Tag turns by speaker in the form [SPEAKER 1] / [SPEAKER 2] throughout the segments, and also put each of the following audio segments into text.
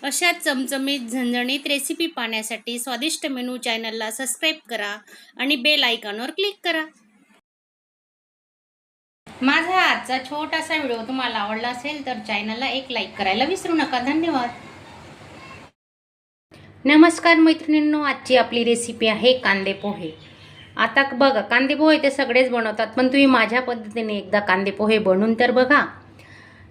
[SPEAKER 1] अशा चमचमीत झणझणीत रेसिपी पाहण्यासाठी स्वादिष्ट मेनू चॅनलला सबस्क्राईब करा आणि बेल आयकॉनवर क्लिक करा. माझा आजचा छोटासा व्हिडिओ तुम्हाला आवडला असेल तर चॅनलला एक लाईक करायला विसरू नका. धन्यवाद. नमस्कार मैत्रिणींनो, आजची आपली रेसिपी आहे कांदे पोहे. आता बघा, कांदे पोहे ते सगळेच बनवतात, पण तुम्ही माझ्या पद्धतीने एकदा कांदे पोहे बनवून तर बघा.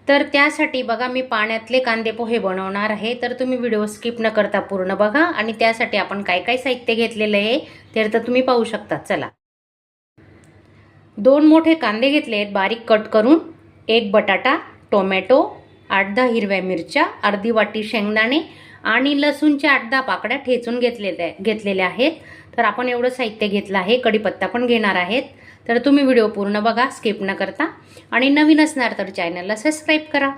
[SPEAKER 1] तर त्यासाठी बघा, मी पाण्यातले कांदे पोहे बनवणार आहे, तर तुम्ही व्हिडिओ स्किप न करता पूर्ण बघा. आणि त्यासाठी आपण काय काय साहित्य घेतलेलं आहे तर तुम्ही पाहू शकता. चला, 2 मोठे कांदे घेतले आहेत बारीक कट करून, 1 बटाटा, टोमॅटो, 8-10 हिरव्या मिरच्या, अर्धी वाटी शेंगदाणे आणि लसूणच्या 8-10 पाकळ्या ठेचून घेतलेल्या आहेत. तर आपण एवढं साहित्य घेतलं आहे. कढीपत्ता पण घेणार आहेत. तर तुम्ही व्हिडिओ पूर्ण बघा स्किप न करता, आणि नवीन असणार तर चॅनलला सबस्क्राईब करा.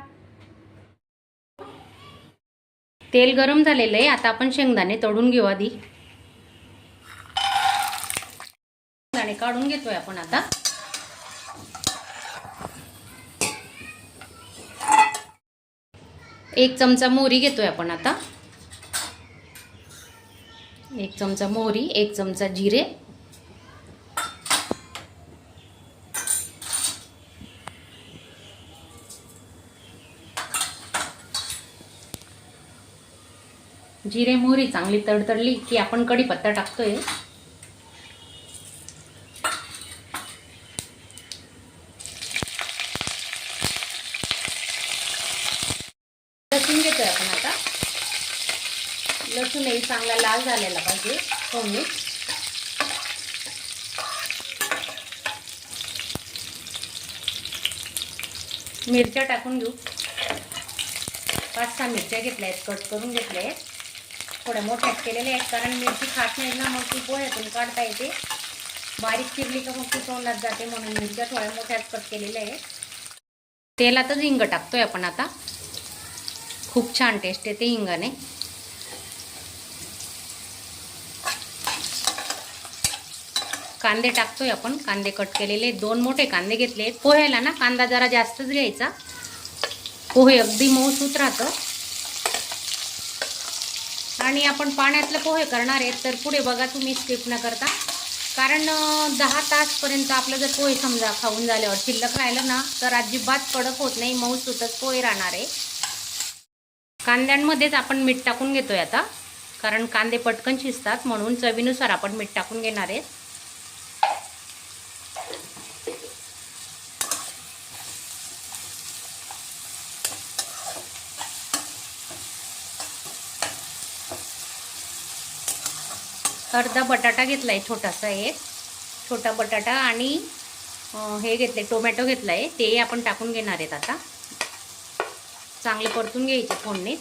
[SPEAKER 1] तेल गरम झालेलं आहे. आता आपण शेंगदाणे तळून घेऊ. आधी शेंगदाणे काढून घेतोय आपण. आता एक चमचा मोहरी घेतोय आपण. आता 1 चमचा मोहरी, 1 चमचा जिरे, जिरे मोहरी चांगली तडतडली की आपण कढीपत्ता टाकतोय. लसूण घेतोय आपण. आता लसूणही चांगला लाल झालेला पाहिजे. फोडणी मिरच्या टाकून घेऊ. 5-6 मिरच्या घेतल्या आहेत, कट करून घेतल्या आहेत. थोड्या मोठ्याच केलेल्या आहेत, कारण मिरची खात नाही ना, मग ती पोह्यातून काढता येते. बारीक चिरली का मग ती तोंडात जाते, म्हणून मिरच्या थोड्या मोठ्याच कट केलेल्या आहेत. तेलातच हिंग टाकतोय आपण. आता खूप छान टेस्ट येते हिंगाने. कांदे टाकतोय आपण. कांदे कट केलेले 2 मोठे कांदे घेतले. पोह्याला ना कांदा जरा जास्तच घ्यायचा, पोहे अगदी मऊसूत राहतं. आणि आपण पाण्यातले पोहे करणार आहेत, तर पुढे बघा तुम्ही स्किप न करता, कारण 10 तासपर्यंत आपलं जर पोहे समजा खाऊन झाल्यावर शिल्लक राहिलं ना, तर अजिबात कडक होत नाही, मऊसूतच पोहे राहणार आहे. कांद्यांमध्येच आपण मीठ टाकून घेतोय आता, कारण कांदे पटकन शिजतात, म्हणून चवीनुसार आपण मीठ टाकून घेणार आहे. अर्धा बटाटा घेतलाय, छोटासा एक छोटा बटाटा, आणि हे घेतले टोमॅटो घेतलाय, ते आपण टाकून घेणार आहेत. आता चांगले परतून घ्यायचे फोडणीत.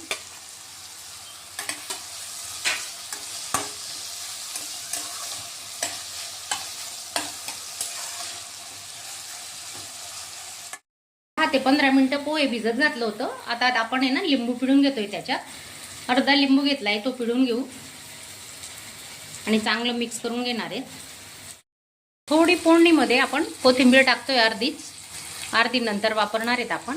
[SPEAKER 1] ते 15 मिनिटं पोहे भिजत घातलं होतं. आता आपण आहे ना लिंबू पिळून घेतोय. त्याच्यात अर्धा लिंबू घेतलाय, तो पिळून घेऊ आणि चांगलं मिक्स करून घेणार आहे. थोडी फोडणीमध्ये आपण कोथिंबीर टाकतोय, अर्धी नंतर वापरणार आहेत आपण.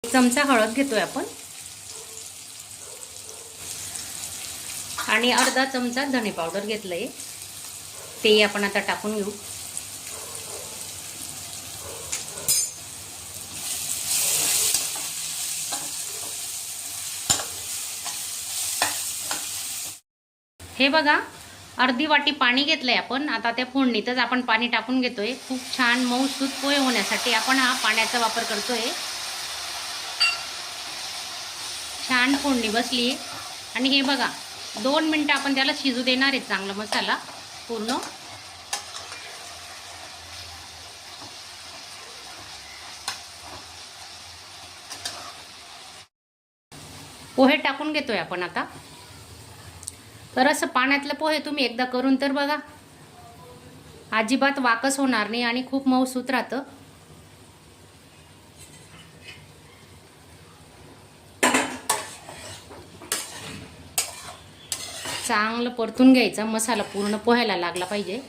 [SPEAKER 1] एक चमचा हळद घेतोय आपण, आणि अर्धा चमचा धणे पावडर घेतलंय, ते आपण आता टाकून घेऊ. हे बघा, अर्धी वाटी पाणी घेतलंय आपण. आता त्या फोडणीतच आपण पाणी टाकून घेतोय. खूप छान मऊसूत पोहे होण्यासाठी आपण हा पाण्याचा वापर करतोय. छान फोडणी बसली. आणि हे बघा, 2 मिनिटं आपण त्याला शिजू देणार आहे, चांगला मसाला पूर्ण. पोहे टाकून घेतोय आपण आता. तर असं पाण्यातलं पोहे तुम्ही एकदा करून तर बघा, अजिबात वाकस होणार नाही आणि खूप मऊसूत राहतं. चांगलं परतून घ्यायचा. मसाला पूर्ण पोह्याला लागला पाहिजे.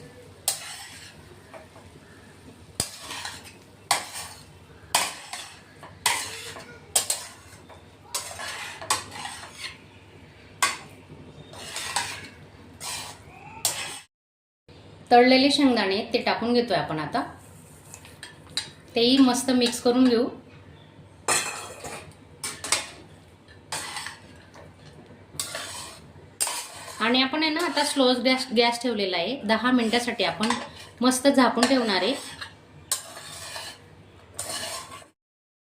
[SPEAKER 1] तळलेले शेंगदाणे ते टाकून घेतोय आपण आता. तेही मस्त मिक्स करून घेऊ. आणि आपण आहे ना आता स्लो गॅस ठेवलेला आहे. 10 मिनिटासाठी आपण मस्त झाकून ठेवणार आहे.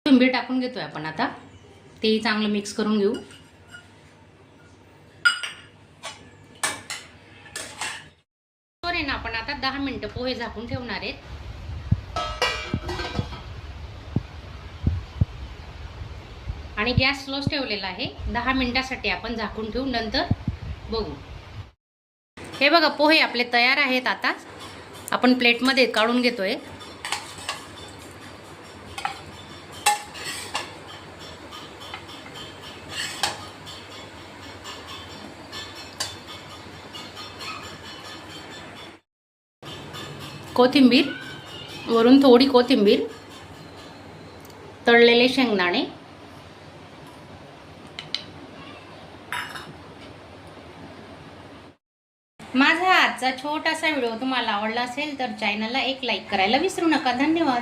[SPEAKER 1] कोथिंबीर टाकून घेतोय आपण आता. तेही चांगलं मिक्स करून घेऊ. ना आपण आता 10 मिनिटं पोहे झाकून ठेवणार आहेत. आणि गॅस स्लोच ठेवलेला आहे. 10 मिनिटासाठी आपण झाकून ठेवू, नंतर बघू. हे बघा पोहे आपले तयार आहेत. आता आपण प्लेटमध्ये काढून घेतोय. कोथिंबीर, वरून थोडी कोथिंबीर, तळलेले शेंगदाणे, माझा आजचा छोटासा व्हिडिओ तुम्हाला आवडला असेल तर चॅनलला एक लाईक करायला विसरू नका. धन्यवाद.